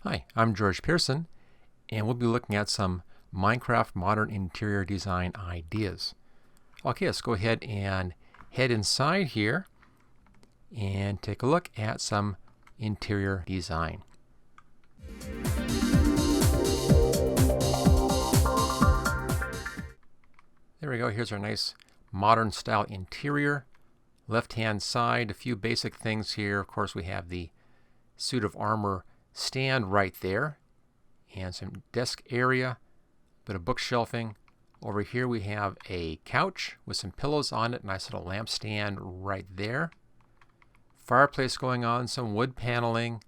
Hi, I'm George Pearson, and we'll be looking at some Minecraft modern interior design ideas. Okay, let's go ahead and head inside here and take a look at some interior design. There we go. Here's our nice modern style interior. Left-hand side, a few basic things here. Of course, we have the suit of armor stand right there, and some desk area, bit of bookshelving. Over here we have a couch with some pillows on it, nice little lampstand right there. Fireplace going on, some wood paneling,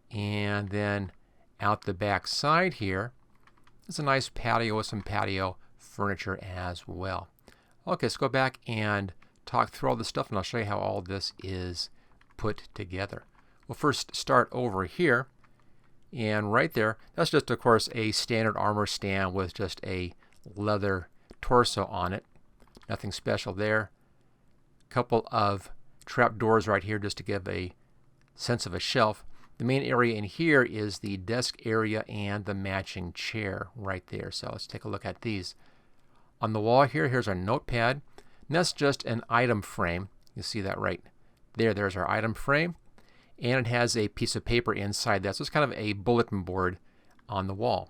and then out the back side here is a nice patio with some patio furniture as well. Okay, let's go back and talk through all this stuff, and I'll show you how all this is put together. We'll first start over here. And right there, that's just, of course, a standard armor stand with just a leather torso on it. Nothing special there. A couple of trap doors right here just to give a sense of a shelf. The main area in here is the desk area and the matching chair right there. So let's take a look at these. On the wall here, here's our notepad. And that's just an item frame. You see that right there. There's our item frame. And it has a piece of paper inside that. So it's kind of a bulletin board on the wall.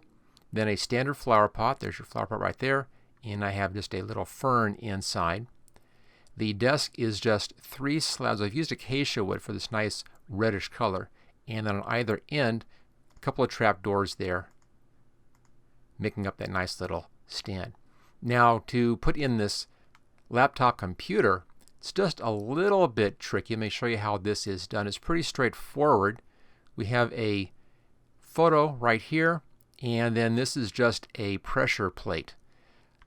Then a standard flower pot. There's your flower pot right there. And I have just a little fern inside. The desk is just 3 slabs. I've used acacia wood for this nice reddish color. And then on either end, a couple of trap doors there, making up that nice little stand. Now, to put in this laptop computer, it's just a little bit tricky. Let me show you how this is done. It's pretty straightforward. We have a photo right here, and then this is just a pressure plate.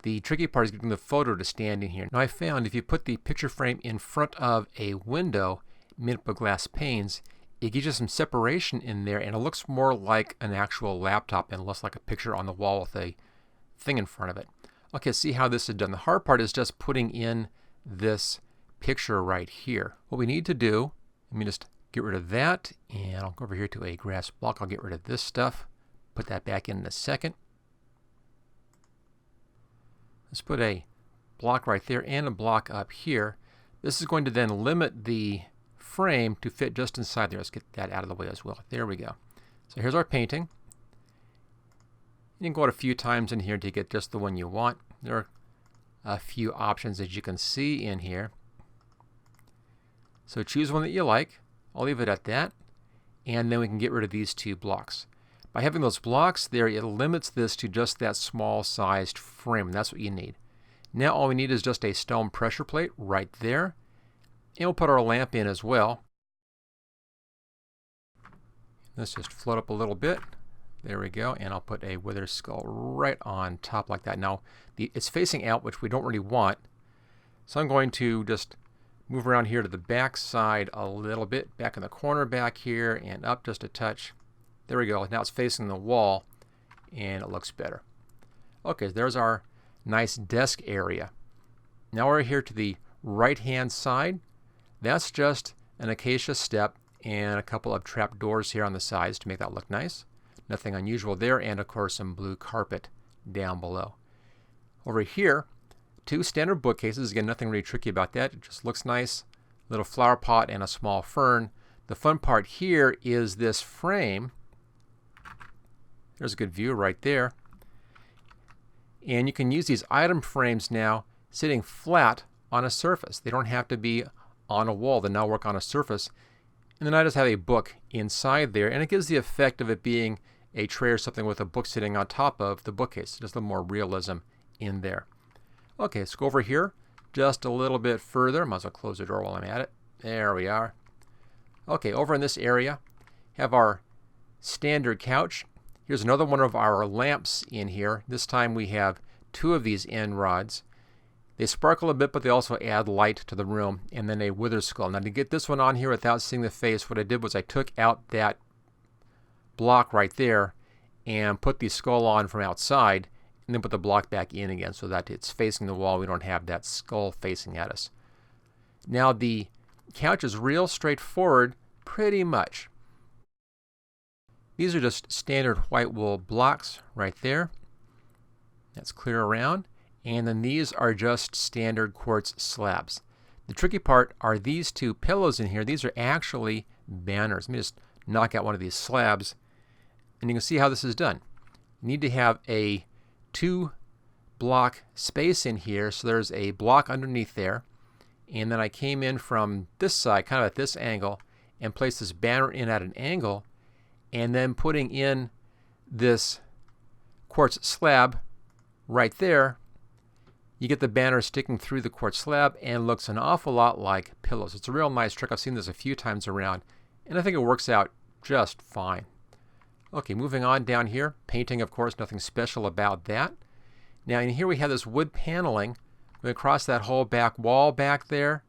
The tricky part is getting the photo to stand in here. Now I found if you put the picture frame in front of a window made up of glass panes, it gives you some separation in there, and it looks more like an actual laptop and less like a picture on the wall with a thing in front of it. Okay, see how this is done. The hard part is just putting in this picture right here. What we need to do, let me just get rid of that, and I'll go over here to a grass block. I'll get rid of this stuff, put that back in a second. Let's put a block right there and a block up here. This is going to then limit the frame to fit just inside there. Let's get that out of the way as well. There we go. So here's our painting. You can go out a few times in here to get just the one you want. There are a few options as you can see in here. So choose one that you like. I'll leave it at that. And then we can get rid of these 2 blocks. By having those blocks there, it limits this to just that small sized frame. And that's what you need. Now all we need is just a stone pressure plate right there. And we'll put our lamp in as well. Let's just float up a little bit. There we go. And I'll put a wither skull right on top like that. Now it's facing out, which we don't really want. So I'm going to just move around here to the back side a little bit, back in the corner back here, and up just a touch. There we go. Now it's facing the wall, and it looks better. Okay, there's our nice desk area. Now we're here to the right-hand side. That's just an acacia step and a couple of trap doors here on the sides to make that look nice. Nothing unusual there, and of course some blue carpet down below. Over here, 2 standard bookcases. Again, nothing really tricky about that. It just looks nice. Little flower pot and a small fern. The fun part here is this frame. There's a good view right there. And you can use these item frames now sitting flat on a surface. They don't have to be on a wall. They now work on a surface. And then I just have a book inside there, and it gives the effect of it being a tray or something with a book sitting on top of the bookcase. Just a little more realism in there. Okay, let's go over here just a little bit further. Might as well close the door while I'm at it. There we are. Okay, over in this area, have our standard couch. Here's another one of our lamps in here. This time we have 2 of these end rods. They sparkle a bit, but they also add light to the room. And then a wither skull. Now to get this one on here without seeing the face, what I did was I took out that block right there and put the skull on from outside, and then put the block back in again so that it's facing the wall. We don't have that skull facing at us. Now the couch is real straightforward, pretty much. These are just standard white wool blocks right there. That's clear around. And then these are just standard quartz slabs. The tricky part are these two pillows in here. These are actually banners. Let me just knock out one of these slabs, and you can see how this is done. You need to have a 2-block space in here, so there's a block underneath there. And then I came in from this side, kind of at this angle, and placed this banner in at an angle, and then putting in this quartz slab right there, you get the banner sticking through the quartz slab and looks an awful lot like pillows. It's a real nice trick. I've seen this a few times around, and I think it works out just fine. Okay, moving on down here. Painting, of course, nothing special about that. Now in here we have this wood paneling going across that whole back wall back there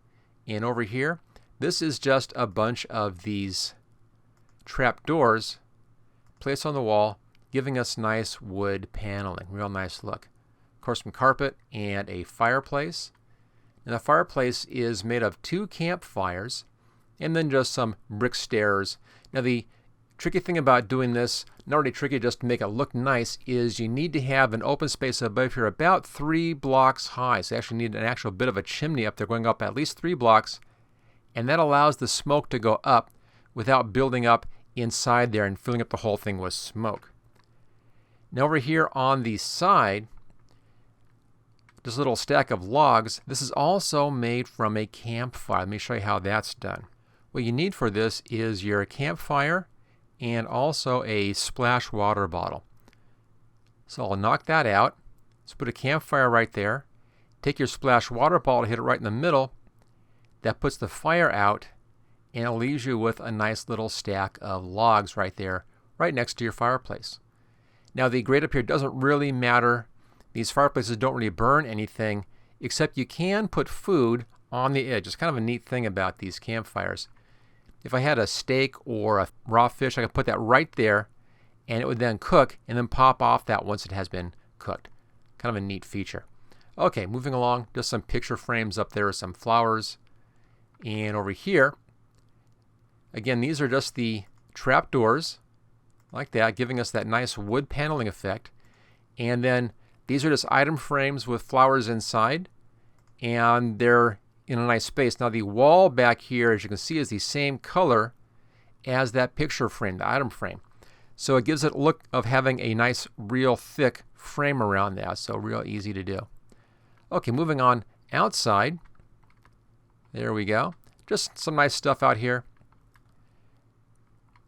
and over here. This is just a bunch of these trap doors placed on the wall, giving us nice wood paneling. Real nice look. Of course, some carpet and a fireplace. And the fireplace is made of 2 campfires and then just some brick stairs. Now the tricky thing about doing this, not really tricky just to make it look nice, is you need to have an open space above here about 3 blocks high. So you actually need an actual bit of a chimney up there going up at least 3 blocks. And that allows the smoke to go up without building up inside there and filling up the whole thing with smoke. Now over here on the side, this little stack of logs, this is also made from a campfire. Let me show you how that's done. What you need for this is your campfire and also a splash water bottle. So I'll knock that out. Let's put a campfire right there. Take your splash water bottle, hit it right in the middle. That puts the fire out, and it leaves you with a nice little stack of logs right there, right next to your fireplace. Now the grate up here doesn't really matter. These fireplaces don't really burn anything, except you can put food on the edge. It's kind of a neat thing about these campfires. If I had a steak or a raw fish, I could put that right there, and it would then cook and then pop off that once it has been cooked. Kind of a neat feature. Okay, moving along, just some picture frames up there, some flowers. And over here, again, these are just the trap doors, like that, giving us that nice wood paneling effect. And then these are just item frames with flowers inside, and they're in a nice space. Now the wall back here, as you can see, is the same color as that picture frame, the item frame. So it gives it a look of having a nice, real thick frame around that, so real easy to do. Okay, moving on outside. There we go. Just some nice stuff out here.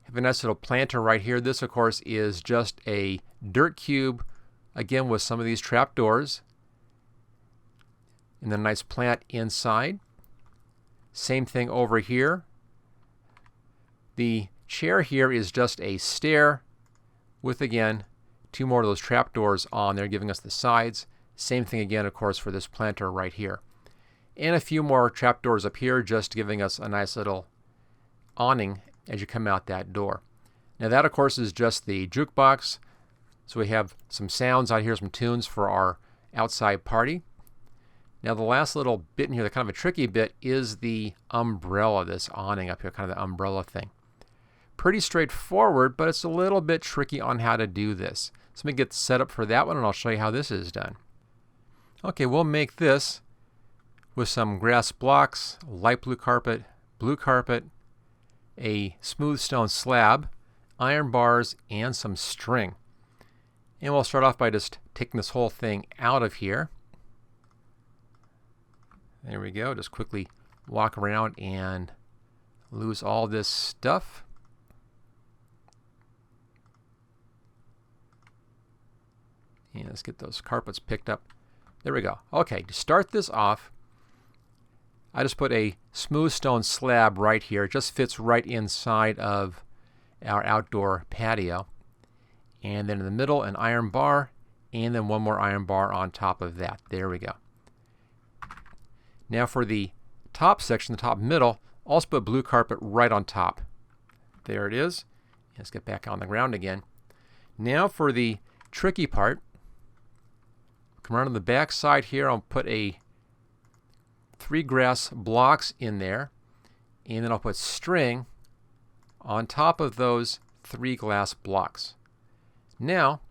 Have a nice little planter right here. This, of course, is just a dirt cube, again with some of these trap doors. And then a nice plant inside. Same thing over here. The chair here is just a stair with, again, 2 more of those trap doors on there, giving us the sides. Same thing again, of course, for this planter right here. And a few more trap doors up here, just giving us a nice little awning as you come out that door. Now that, of course, is just the jukebox. So we have some sounds out here, some tunes for our outside party. Now the last little bit in here, the kind of a tricky bit, is the umbrella, this awning up here, kind of the umbrella thing. Pretty straightforward, but it's a little bit tricky on how to do this. So let me get set up for that one, and I'll show you how this is done. Okay, we'll make this with some grass blocks, light blue carpet, a smooth stone slab, iron bars, and some string. And we'll start off by just taking this whole thing out of here. There we go. Just quickly walk around and lose all this stuff. And let's get those carpets picked up. There we go. Okay, to start this off, I just put a smooth stone slab right here. It just fits right inside of our outdoor patio. And then in the middle, an iron bar, and then one more iron bar on top of that. There we go. Now for the top section, the top middle, also put blue carpet right on top. There it is. Let's get back on the ground again. Now for the tricky part, come around on the back side here. I'll put 3 grass blocks in there, and then I'll put string on top of those 3 glass blocks. Now,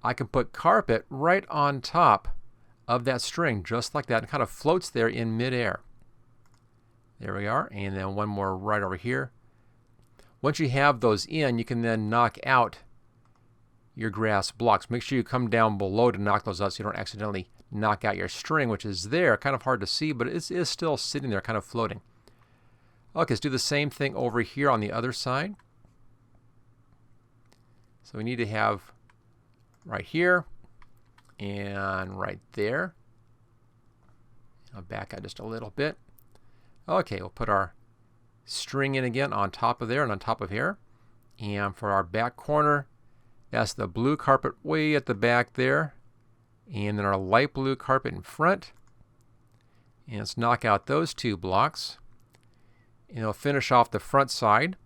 I can put carpet right on top of that string, just like that. It kind of floats there in midair. There we are, and then one more right over here. Once you have those in, you can then knock out your grass blocks. Make sure you come down below to knock those out so you don't accidentally knock out your string, which is there. Kind of hard to see, but it is still sitting there, kind of floating. Okay, let's do the same thing over here on the other side. So we need to have right here and right there. I'll back out just a little bit. Okay, we'll put our string in again on top of there and on top of here. And for our back corner, that's the blue carpet way at the back there. And then our light blue carpet in front. And let's knock out those 2 blocks. And we'll finish off the front side.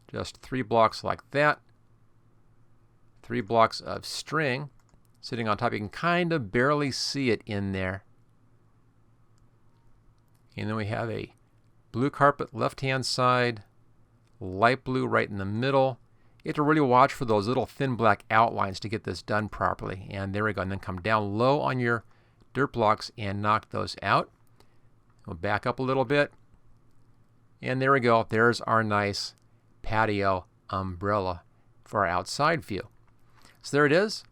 Just 3 blocks like that. 3 blocks of string sitting on top. You can kind of barely see it in there. And then we have a blue carpet left-hand side, light blue right in the middle. You have to really watch for those little thin black outlines to get this done properly. And there we go. And then come down low on your dirt blocks and knock those out. We'll back up a little bit. And there we go. There's our nice patio umbrella for our outside view. So there it is.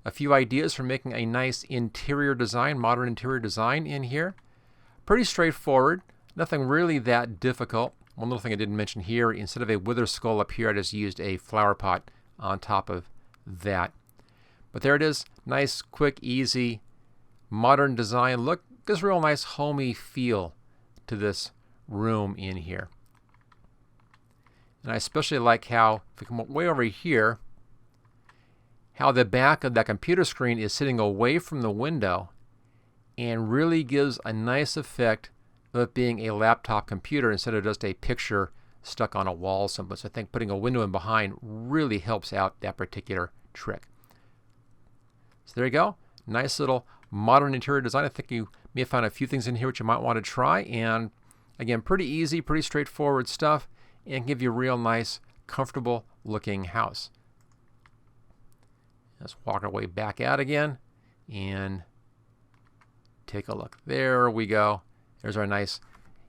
A few ideas for making a nice interior design, modern interior design in here. Pretty straightforward. Nothing really that difficult. One little thing I didn't mention here, instead of a wither skull up here, I just used a flower pot on top of that. But there it is. Nice, quick, easy, modern design. Look, there's a real nice homey feel to this room in here. And I especially like how, if we come way over here, how the back of that computer screen is sitting away from the window and really gives a nice effect of it being a laptop computer instead of just a picture stuck on a wall someplace. So I think putting a window in behind really helps out that particular trick. So there you go. Nice little modern interior design. I think you may have found a few things in here which you might want to try. And again, pretty easy, pretty straightforward stuff, and give you a real nice, comfortable looking house. Let's walk our way back out again and take a look. There we go. There's our nice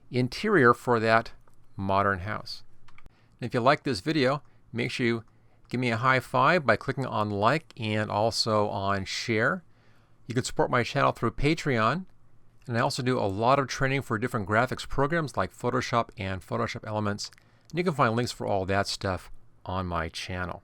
interior for that modern house. And if you like this video, make sure you give me a high five by clicking on like and also on share. You can support my channel through Patreon. And I also do a lot of training for different graphics programs like Photoshop and Photoshop Elements. And you can find links for all that stuff on my channel.